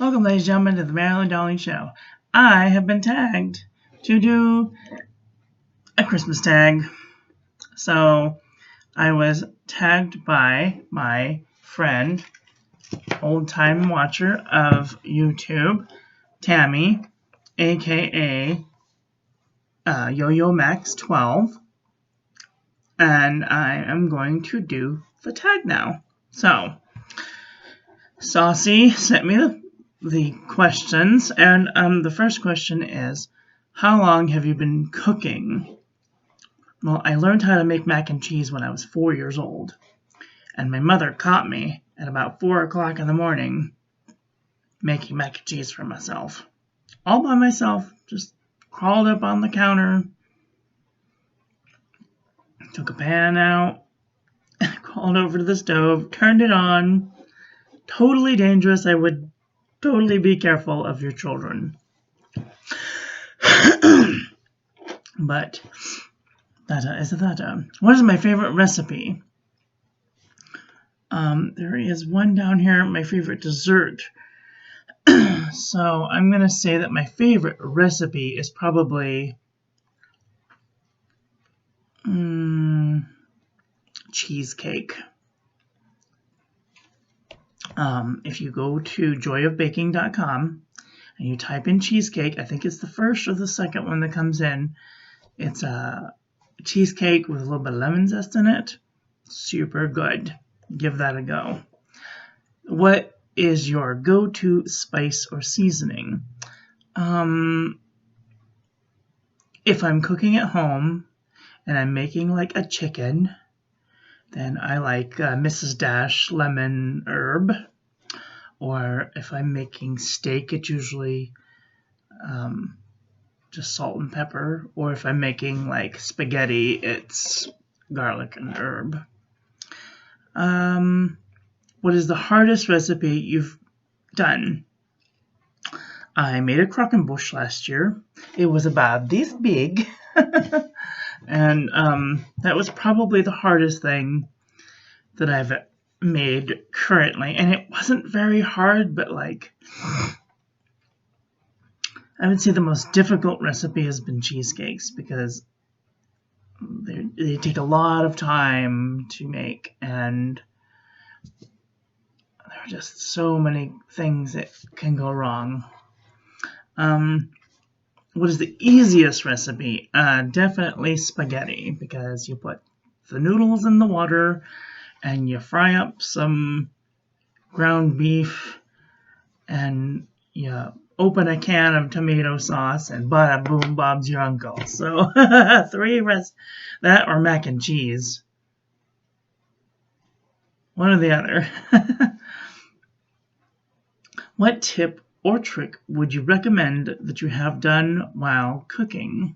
Welcome, ladies and gentlemen, to the Marilyn Darling Show. I have been tagged to do a Christmas tag. So I was tagged by my friend, old-time watcher of YouTube, Tammy, aka Yo-Yo Max 12, and I am going to do the tag now. So Saucy sent me the questions, and the first question is, how long have you been cooking? Well, I learned how to make mac and cheese when I was 4 years old, and my mother caught me at about 4 o'clock in the morning making mac and cheese for myself. All by myself, just crawled up on the counter, took a pan out, crawled over to the stove, turned it on. Totally dangerous. I would totally be careful of your children. But that is that. What is my favorite recipe? There is one down here, my favorite dessert. So I'm going to say that my favorite recipe is probably cheesecake. If you go to joyofbaking.com and you type in cheesecake, I think it's the first or the second one that comes in. It's a cheesecake with a little bit of lemon zest in it. Super good. Give that a go. What is your go-to spice or seasoning? If I'm cooking at home and I'm making like a chicken, then I like Mrs. Dash lemon herb. Or if I'm making steak, it's usually just salt and pepper. Or if I'm making like spaghetti, it's garlic and herb. What is the hardest recipe you've done? I made a croquembouche last year. It was about this big. And that was probably the hardest thing that I've made currently. And it wasn't very hard, but like, I would say the most difficult recipe has been cheesecakes because they take a lot of time to make, and there are just so many things that can go wrong. What is the easiest recipe? Definitely spaghetti, because you put the noodles in the water and you fry up some ground beef and you open a can of tomato sauce and bada boom, Bob's your uncle. So that or mac and cheese. One or the other. What tip or trick would you recommend that you have done while cooking?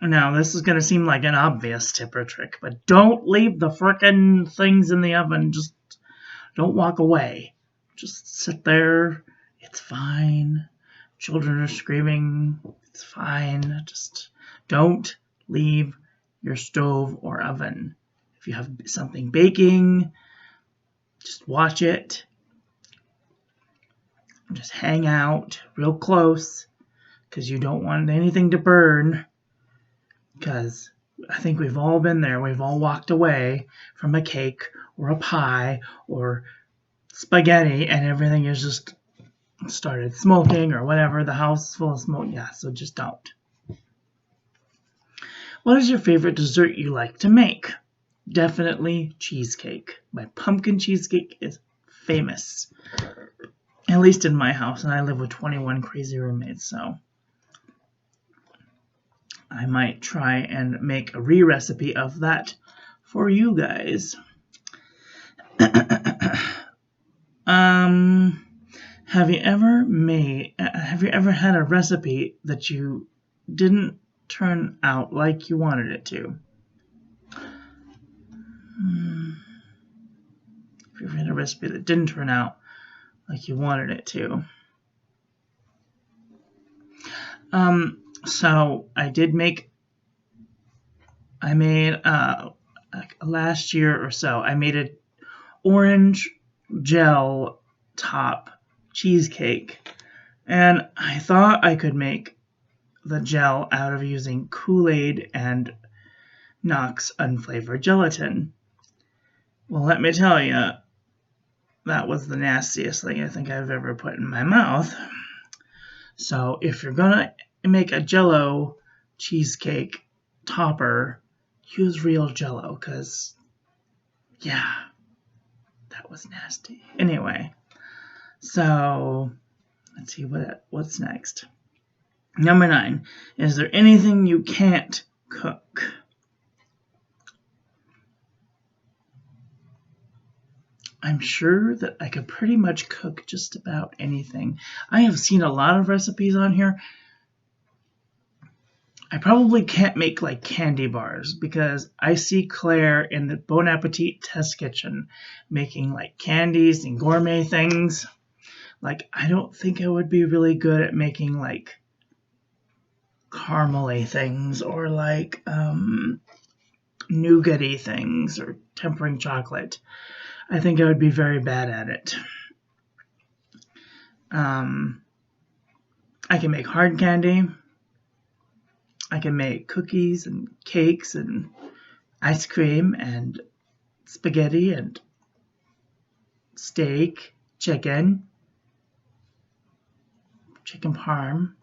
Now, this is going to seem like an obvious tip or trick, but don't leave the frickin' things in the oven. Just don't walk away. Just sit there. It's fine. Children are screaming. It's fine. Just don't leave your stove or oven. If you have something baking, just watch it. Just hang out real close, because you don't want anything to burn. Because I think we've all been there. We've all walked away from a cake or a pie or spaghetti and everything is just started smoking or whatever. The house is full of smoke. Yeah, so just don't. What is your favorite dessert you like to make? Definitely cheesecake. My pumpkin cheesecake is famous. At least in my house, and I live with 21 crazy roommates, so I might try and make a re-recipe of that for you guys. Have you ever had a recipe that you didn't turn out like you wanted it to? Have you ever had a recipe that didn't turn out like you wanted it to? So I made last year or so, I made an orange gel top cheesecake. And I thought I could make the gel out of using Kool-Aid and Knox unflavored gelatin. Well, let me tell you, that was the nastiest thing I think I've ever put in my mouth. So if you're gonna make a Jell-O cheesecake topper, use real Jell-O, because yeah, that was nasty. Anyway, so let's see what's next. Number 9, is there anything you can't cook? I'm sure that I could pretty much cook just about anything. I have seen a lot of recipes on here. I probably can't make like candy bars because I see Claire in the Bon Appetit test kitchen making like candies and gourmet things. Like, I don't think I would be really good at making like caramel-y things or like nougat-y things or tempering chocolate. I think I would be very bad at it. I can make hard candy. I can make cookies and cakes and ice cream and spaghetti and steak, chicken parm.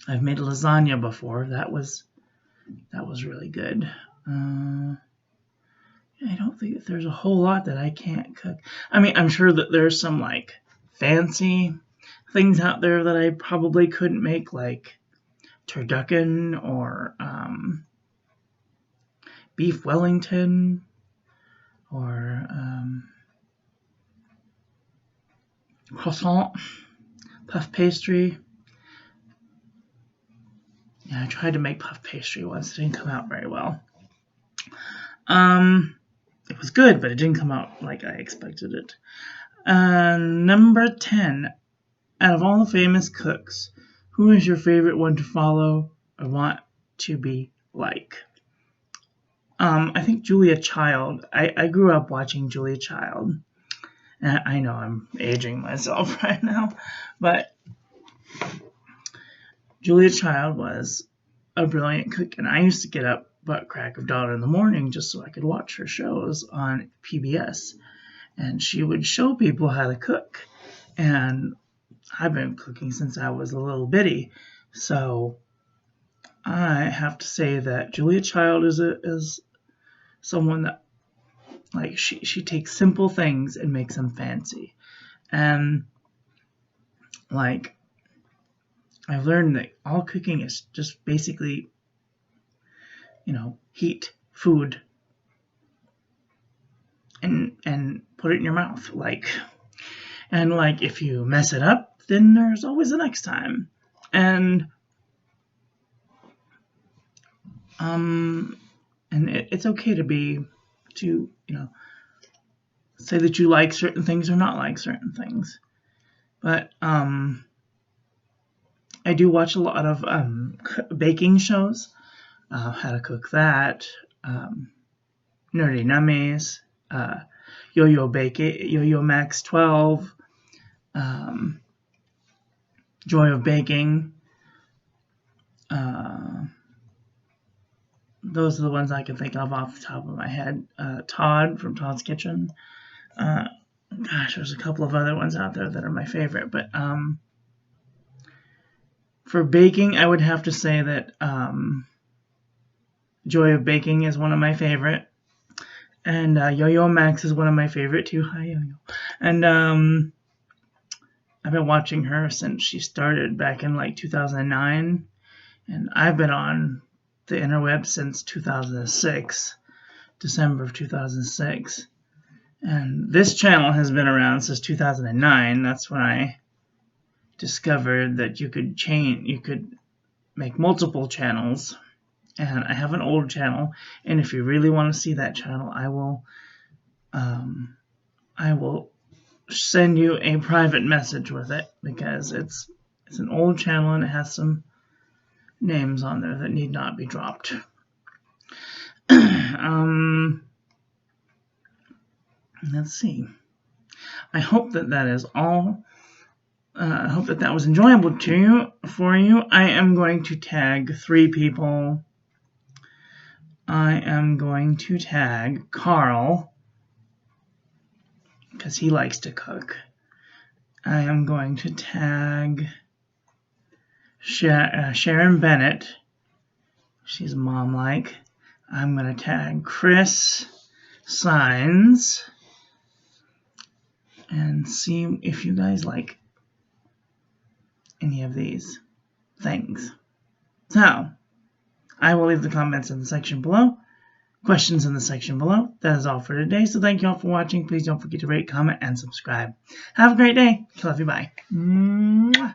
I've made lasagna before. That was really good. I don't think that there's a whole lot that I can't cook. I mean, I'm sure that there's some like fancy things out there that I probably couldn't make, like turducken or beef Wellington or croissant, puff pastry. Yeah, I tried to make puff pastry once. It didn't come out very well. It was good, but it didn't come out like I expected it. Number 10. Out of all the famous cooks, who is your favorite one to follow or want to be like? I think Julia Child. I grew up watching Julia Child. And I know I'm aging myself right now, but Julia Child was a brilliant cook, and I used to get up butt crack of dawn in the morning just so I could watch her shows on PBS. And she would show people how to cook. And I've been cooking since I was a little bitty, so I have to say that Julia Child is someone that, like, she takes simple things and makes them fancy. And like, I've learned that all cooking is just basically, heat food and put it in your mouth, and if you mess it up, then there's always the next time. And it's okay to say that you like certain things or not like certain things. But I do watch a lot of baking shows, how to cook that, Nerdy Nummies, Yo-Yo Max 12, Joy of Baking. Those are the ones I can think of off the top of my head. Todd from Todd's Kitchen. There's a couple of other ones out there that are my favorite. But for baking, I would have to say that Joy of Baking is one of my favorite. And Yo-Yo Max is one of my favorite too. Hi, Yo-Yo. And I've been watching her since she started back in 2009. And I've been on the interweb since 2006, December of 2006. And this channel has been around since 2009. That's when I discovered that you could make multiple channels. And I have an old channel, and if you really want to see that channel, I will send you a private message with it, because it's an old channel and it has some names on there that need not be dropped. Let's see. I hope that is all. I hope that was enjoyable for you. I am going to tag 3 people. I am going to tag Carl, because he likes to cook. I am going to tag Sharon Bennett. She's mom-like. I'm going to tag Chris Saenz and see if you guys like any of these things. So, I will leave the comments in the section below. Questions in the section below. That is all for today. So thank you all for watching. Please don't forget to rate, comment, and subscribe. Have a great day. Love you. Bye. Mwah.